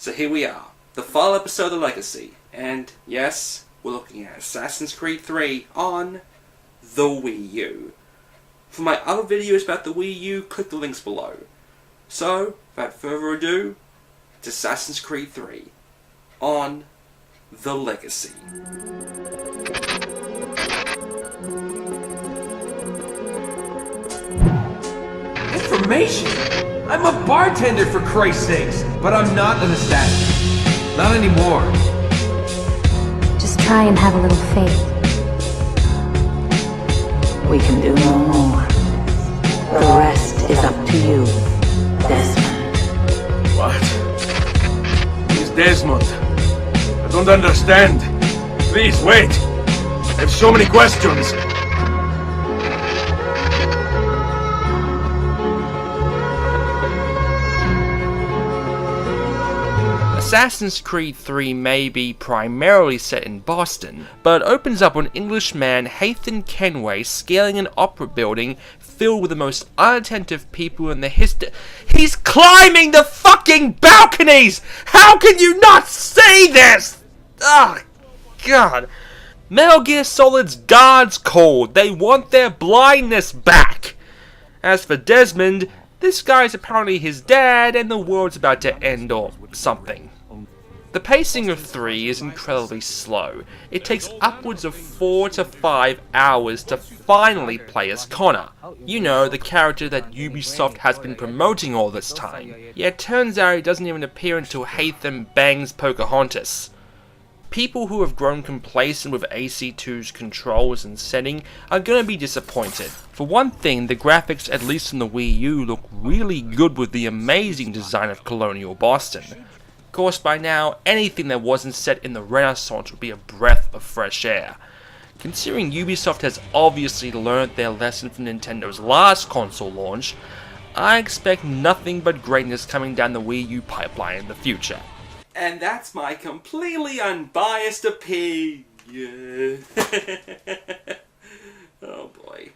So here we are, the final episode of The Legacy, and yes, we're looking at Assassin's Creed 3 on the Wii U. For my other videos about the Wii U, click the links below. So, without further ado, it's Assassin's Creed 3 on The Legacy. Information? I'm a bartender, for Christ's sakes, but I'm not an assassin. Not anymore. Just try and have a little faith. We can do no more. The rest is up to you, Desmond. What? Who's Desmond? I don't understand. Please, wait. I have so many questions. Assassin's Creed 3 may be primarily set in Boston, but opens up on Englishman Hathan Kenway scaling an opera building filled with the most unattentive people in the history. He's climbing the fucking balconies! How can you not see this? Oh, God. Metal Gear Solid's guards called. They want their blindness back. As for Desmond, this guy's apparently his dad and the world's about to end or something. The pacing of 3 is incredibly slow. It takes upwards of 4 to 5 hours to finally play as Connor. You know, the character that Ubisoft has been promoting all this time. Yet it turns out he doesn't even appear until Hathan bangs Pocahontas. People who have grown complacent with AC2's controls and setting are going to be disappointed. For one thing, the graphics, at least in the Wii U, look really good with the amazing design of colonial Boston. Of course, by now, anything that wasn't set in the Renaissance would be a breath of fresh air. Considering Ubisoft has obviously learned their lesson from Nintendo's last console launch, I expect nothing but greatness coming down the Wii U pipeline in the future. And that's my completely unbiased opinion. Oh boy.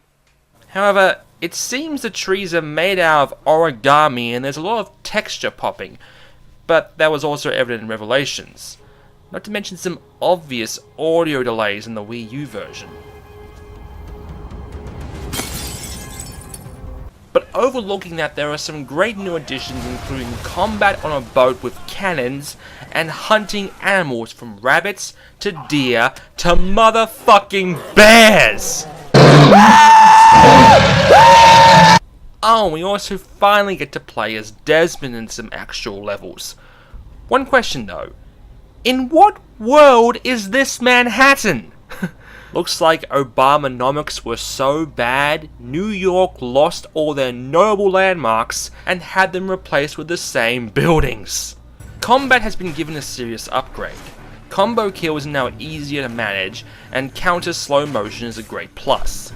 However, it seems the trees are made out of origami and there's a lot of texture popping, but that was also evident in Revelations. Not to mention some obvious audio delays in the Wii U version. But overlooking that, there are some great new additions, including combat on a boat with cannons and hunting animals from rabbits to deer to motherfucking bears! Oh, we also finally get to play as Desmond in some actual levels. One question though, in what world is this Manhattan? Looks like Obamanomics were so bad, New York lost all their notable landmarks and had them replaced with the same buildings. Combat has been given a serious upgrade. Combo kills are now easier to manage, and counter slow motion is a great plus.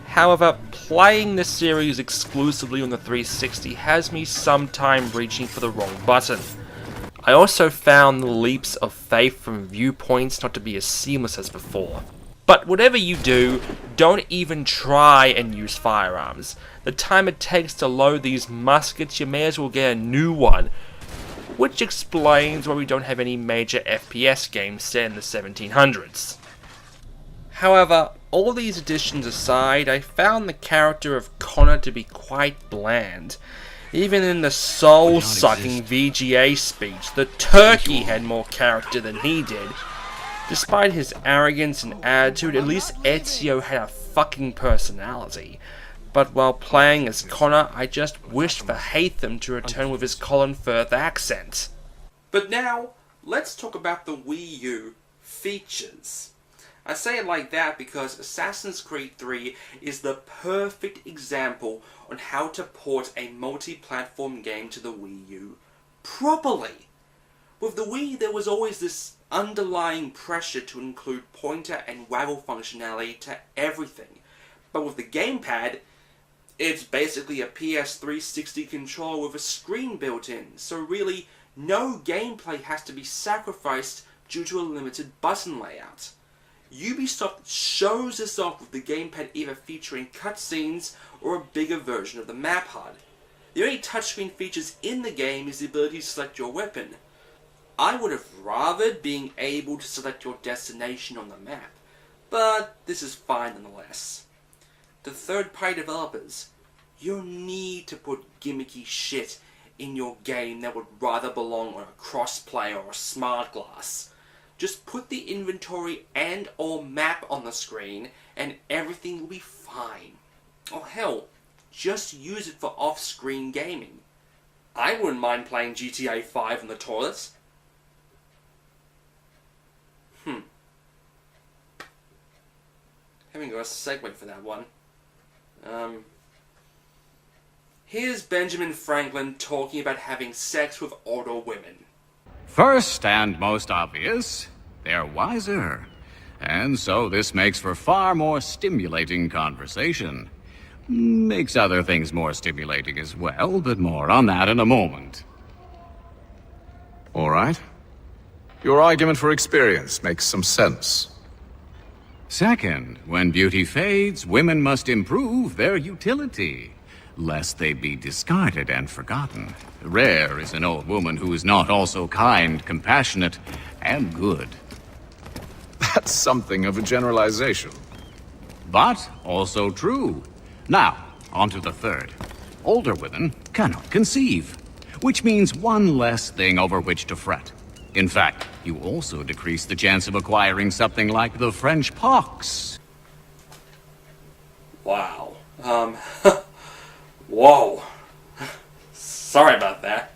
However, playing the series exclusively on the 360 has me sometime reaching for the wrong button. I also found the leaps of faith from viewpoints not to be as seamless as before. But whatever you do, don't even try and use firearms. The time it takes to load these muskets, you may as well get a new one. Which explains why we don't have any major FPS games set in the 1700s. However, all these additions aside, I found the character of Connor to be quite bland. Even in the soul-sucking VGA speech, the turkey had more character than he did. Despite his arrogance and attitude, at least Ezio had a fucking personality. But while playing as Connor, I just wished for Hathan to return with his Colin Firth accent. But now, let's talk about the Wii U features. I say it like that because Assassin's Creed 3 is the perfect example on how to port a multi-platform game to the Wii U properly. With the Wii, there was always this underlying pressure to include pointer and waggle functionality to everything. But with the gamepad, it's basically a PS360 controller with a screen built in, so really, no gameplay has to be sacrificed due to a limited button layout. Ubisoft shows this off with the gamepad either featuring cutscenes or a bigger version of the map HUD. The only touchscreen features in the game is the ability to select your weapon. I would have rathered being able to select your destination on the map, but this is fine nonetheless. To third-party developers, you need to put gimmicky shit in your game that would rather belong on a crossplay or a smart glass. Just put the inventory and or map on the screen and everything will be fine. Or hell, just use it for off-screen gaming. I wouldn't mind playing GTA 5 on the toilets. Haven't got a segue for that one. Here's Benjamin Franklin talking about having sex with older women. First and most obvious, they're wiser. And so this makes for far more stimulating conversation. Makes other things more stimulating as well, but more on that in a moment. All right. Your argument for experience makes some sense. Second, when beauty fades, women must improve their utility, lest they be discarded and forgotten. Rare is an old woman who is not also kind, compassionate, and good. That's something of a generalization. But also true. Now, on to the third. Older women cannot conceive, which means one less thing over which to fret. In fact, you also decrease the chance of acquiring something like the French pox. Wow. Whoa. Sorry about that.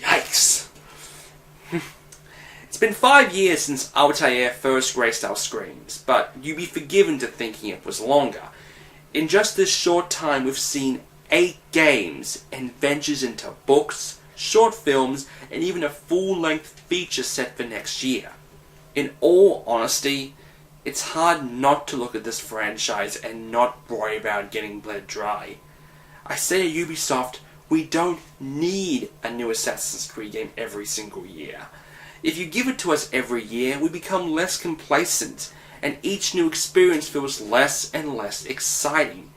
Yikes. It's been 5 years since Altair first graced our screens, but you'd be forgiven to thinking it was longer. In just this short time, we've seen 8 games and ventures into books, short films, and even a full-length feature set for next year. In all honesty, it's hard not to look at this franchise and not worry about getting bled dry. I say at Ubisoft, we don't need a new Assassin's Creed game every single year. If you give it to us every year, we become less complacent, and each new experience feels less and less exciting.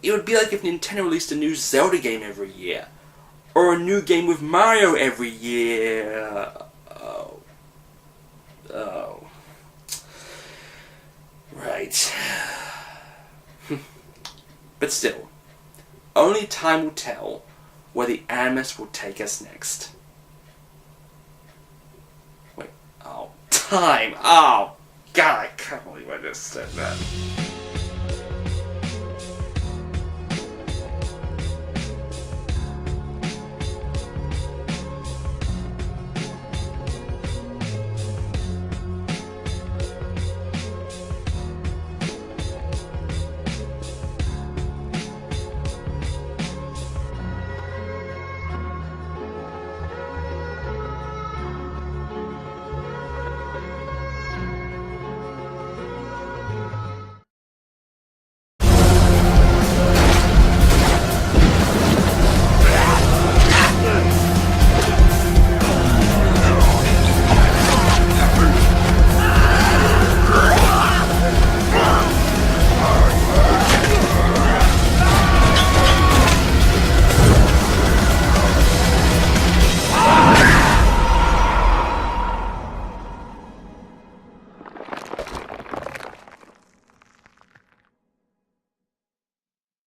It would be like if Nintendo released a new Zelda game every year, or a new game with Mario every year. Oh. Right. But still, only time will tell where the Animus will take us next. Wait, oh, time! Oh, God, I can't believe I just said that.